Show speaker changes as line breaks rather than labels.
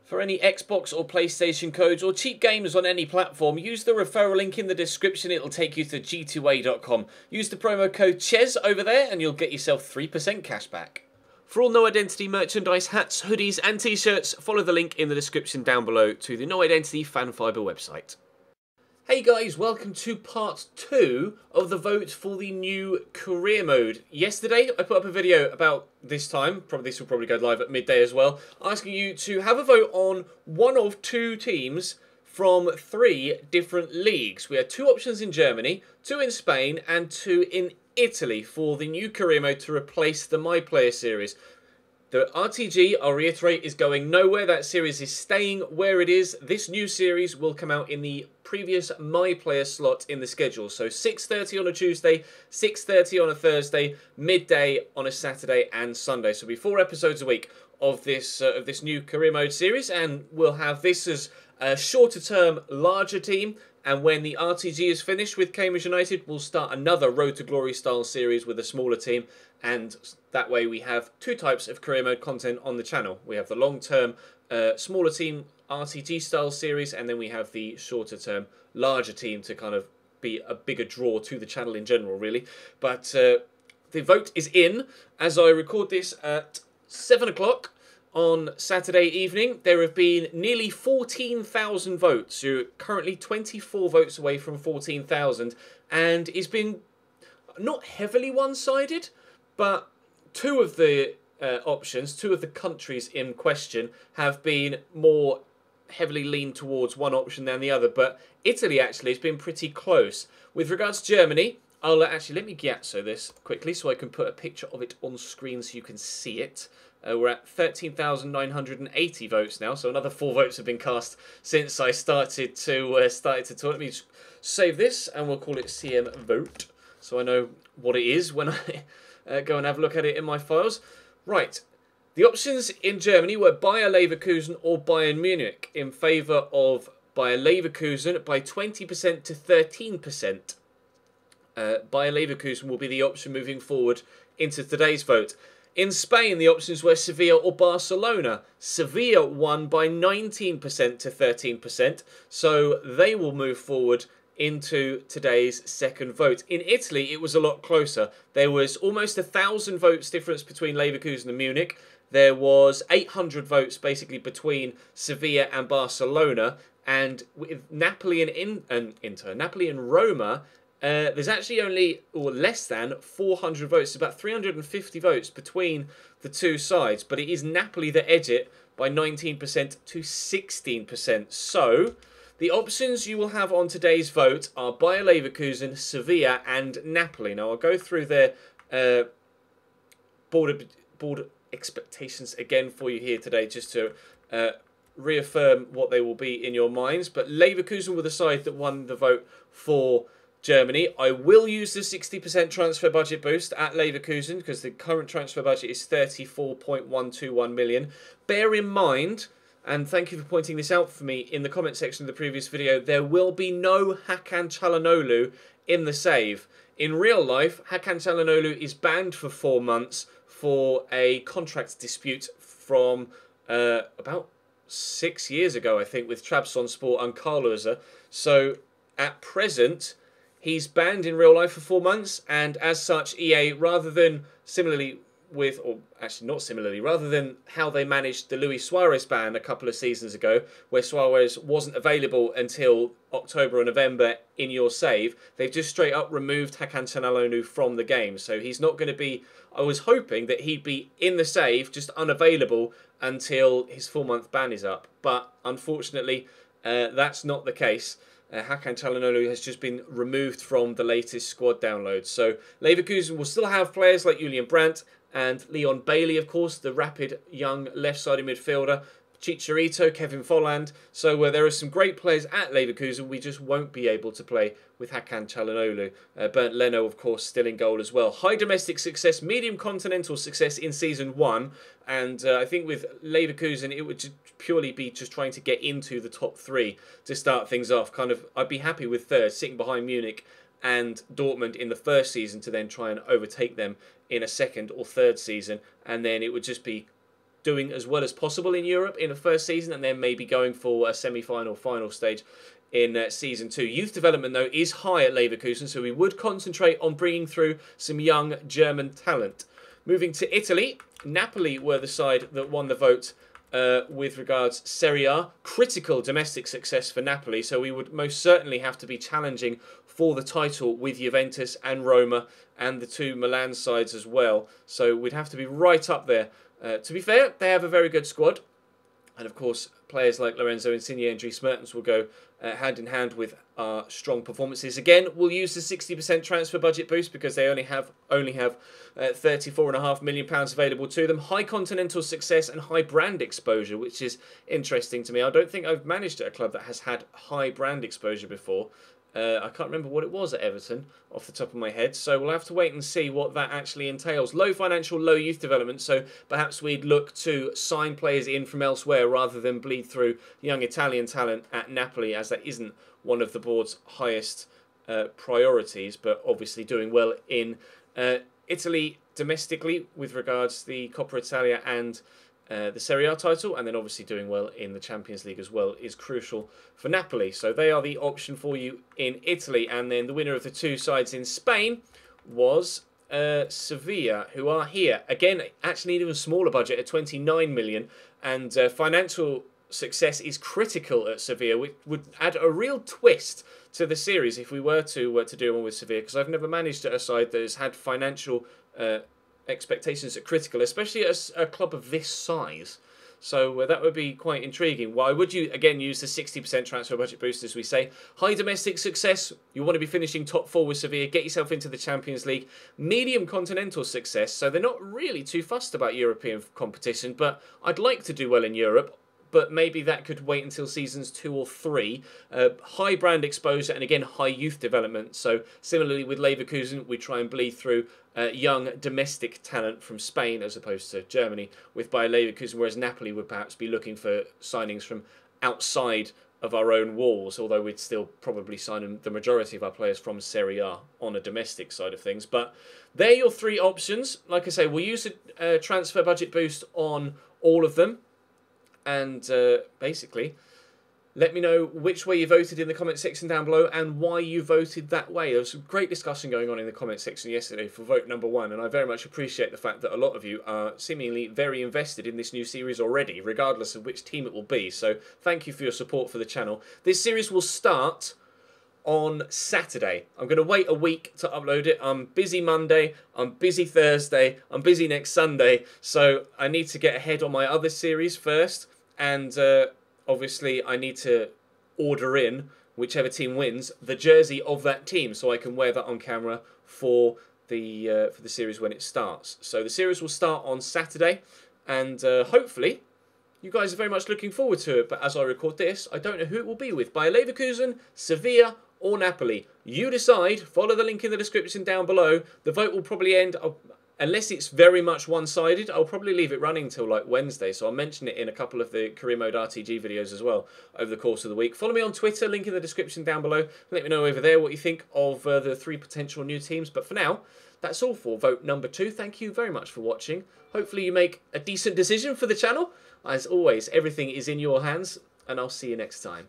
For any Xbox or PlayStation codes or cheap games on any platform, use the referral link in the description. It'll take you to g2a.com. Use the promo code CHES over there and you'll get yourself 3% cash back. For all No Identity merchandise, hats, hoodies and t-shirts, follow the link in the description down below to the No Identity Fan Fibre website. Hey guys, welcome to part 2 of the vote for the new career mode. Yesterday I put up a video about this time, this will probably go live at midday as well, asking you to have a vote on one of 2 teams from 3 different leagues. We had 2 options in Germany, 2 in Spain and 2 in Italy for the new career mode to replace the My Player series. The RTG, I'll reiterate, is going nowhere. That series is staying where it is. This new series will come out in the previous My Player slot in the schedule. So 6:30 on a Tuesday, 6:30 on a Thursday, midday on a Saturday and Sunday. So it'll be 4 episodes a week of this new career mode series, and we'll have this as a shorter term, larger team. And when the RTG is finished with Cambridge United, we'll start another Road to Glory style series with a smaller team. And that way we have 2 types of career mode content on the channel. We have the long-term, smaller team RTG style series, and then we have the shorter term, larger team to kind of be a bigger draw to the channel in general, really. But the vote is in as I record this at 7 o'clock. On Saturday evening. There have been nearly 14,000 votes. You're currently 24 votes away from 14,000, and it's been not heavily one-sided, but 2 of the options, 2 of the countries in question have been more heavily leaned towards one option than the other, but Italy actually has been pretty close. With regards to Germany, I'll actually, let me Gyatso this quickly so I can put a picture of it on screen so you can see it. We're at 13,980 votes now, so another 4 votes have been cast since I started to talk. Let me just save this, and we'll call it CM Vote, so I know what it is when I go and have a look at it in my files. Right, the options in Germany were Bayer Leverkusen or Bayern Munich, in favour of Bayer Leverkusen by 20% to 13%. Bayer Leverkusen will be the option moving forward into today's vote. In Spain, the options were Sevilla or Barcelona. Sevilla won by 19% to 13%, so they will move forward into today's second vote. In Italy, it was a lot closer. There was almost 1,000 votes difference between Leverkusen and Munich. There was 800 votes basically between Sevilla and Barcelona, and with Napoli and Roma, there's actually only, or less than, 400 votes. It's about 350 votes between the 2 sides. But it is Napoli that edge it by 19% to 16%. So, the options you will have on today's vote are Bayer Leverkusen, Sevilla and Napoli. Now, I'll go through their board expectations again for you here today, just to reaffirm what they will be in your minds. But Leverkusen were the side that won the vote for Germany. I will use the 60% transfer budget boost at Leverkusen because the current transfer budget is 34.121 million. Bear in mind, and thank you for pointing this out for me in the comment section of the previous video, there will be no Hakan Çalhanoğlu in the save. In real life, Hakan Çalhanoğlu is banned for 4 months for a contract dispute from about 6 years ago, I think, with Trabzonspor and Karlsruhe. So at present, he's banned in real life for 4 months, and as such, EA, rather than similarly with, or actually not similarly, rather than how they managed the Luis Suarez ban a couple of seasons ago, where Suarez wasn't available until October or November in your save, they've just straight up removed Hakan Çalhanoğlu from the game. So he's not going to be, I was hoping that he'd be in the save, just unavailable until his 4-month ban is up. But unfortunately, that's not the case. Hakan Çalhanoğlu has just been removed from the latest squad download. So Leverkusen will still have players like Julian Brandt and Leon Bailey, of course, the rapid young left-sided midfielder, Chicharito, Kevin Volland. So there are some great players at Leverkusen. We just won't be able to play with Hakan Çalhanoğlu. Bernd Leno, of course, still in goal as well. High domestic success, medium continental success in Season 1. And I think with Leverkusen, it would purely be just trying to get into the top 3 to start things off. I'd be happy with third, sitting behind Munich and Dortmund in the first season to then try and overtake them in a second or third season. And then it would just be doing as well as possible in Europe in the first season, and then maybe going for a semi-final, final stage in Season 2. Youth development, though, is high at Leverkusen, so we would concentrate on bringing through some young German talent. Moving to Italy, Napoli were the side that won the vote with regards Serie A. Critical domestic success for Napoli, so we would most certainly have to be challenging for the title with Juventus and Roma and the two Milan sides as well. So we'd have to be right up there. To be fair, they have a very good squad. And of course, players like Lorenzo Insigne and Dries Mertens will go hand in hand with our strong performances. Again, we'll use the 60% transfer budget boost because they only have £34.5 million available to them. High continental success and high brand exposure, which is interesting to me. I don't think I've managed at a club that has had high brand exposure before. I can't remember what it was at Everton off the top of my head, so we'll have to wait and see what that actually entails. Low financial, low youth development, so perhaps we'd look to sign players in from elsewhere rather than bleed through young Italian talent at Napoli, as that isn't one of the board's highest priorities, but obviously doing well in Italy domestically with regards to the Coppa Italia and the Serie A title, and then obviously doing well in the Champions League as well is crucial for Napoli. So they are the option for you in Italy. And then the winner of the two sides in Spain was Sevilla, who are here. Again, actually an even smaller budget at 29 million. And financial success is critical at Sevilla, which would add a real twist to the series if we were to do one with Sevilla, because I've never managed at a side that has had financial expectations are critical, especially at a club of this size. So that would be quite intriguing. Why would you, again, use the 60% transfer budget boost, as we say? High domestic success. You want to be finishing top 4 with Sevilla. Get yourself into the Champions League. Medium continental success. So they're not really too fussed about European competition, but I'd like to do well in Europe. But maybe that could wait until seasons 2 or 3. High brand exposure and, again, high youth development. So similarly with Leverkusen, we try and bleed through young domestic talent from Spain as opposed to Germany with Bayer Leverkusen, whereas Napoli would perhaps be looking for signings from outside of our own walls, although we'd still probably sign the majority of our players from Serie A on a domestic side of things. But they're your three options. Like I say, we'll use a transfer budget boost on all of them. And basically, let me know which way you voted in the comment section down below and why you voted that way. There was some great discussion going on in the comment section yesterday for vote number 1, and I very much appreciate the fact that a lot of you are seemingly very invested in this new series already, regardless of which team it will be. So thank you for your support for the channel. This series will start on Saturday. I'm going to wait a week to upload it. I'm busy Monday, I'm busy Thursday, I'm busy next Sunday, so I need to get ahead on my other series first. And obviously, I need to order in, whichever team wins, the jersey of that team, so I can wear that on camera for the series when it starts. So the series will start on Saturday, and hopefully, you guys are very much looking forward to it. But as I record this, I don't know who it will be with. Bayer Leverkusen, Sevilla, or Napoli. You decide. Follow the link in the description down below. The vote will probably end. Unless it's very much one-sided, I'll probably leave it running till like Wednesday, so I'll mention it in a couple of the Career Mode RTG videos as well over the course of the week. Follow me on Twitter, link in the description down below. Let me know over there what you think of the 3 potential new teams. But for now, that's all for vote number 2. Thank you very much for watching. Hopefully you make a decent decision for the channel. As always, everything is in your hands, and I'll see you next time.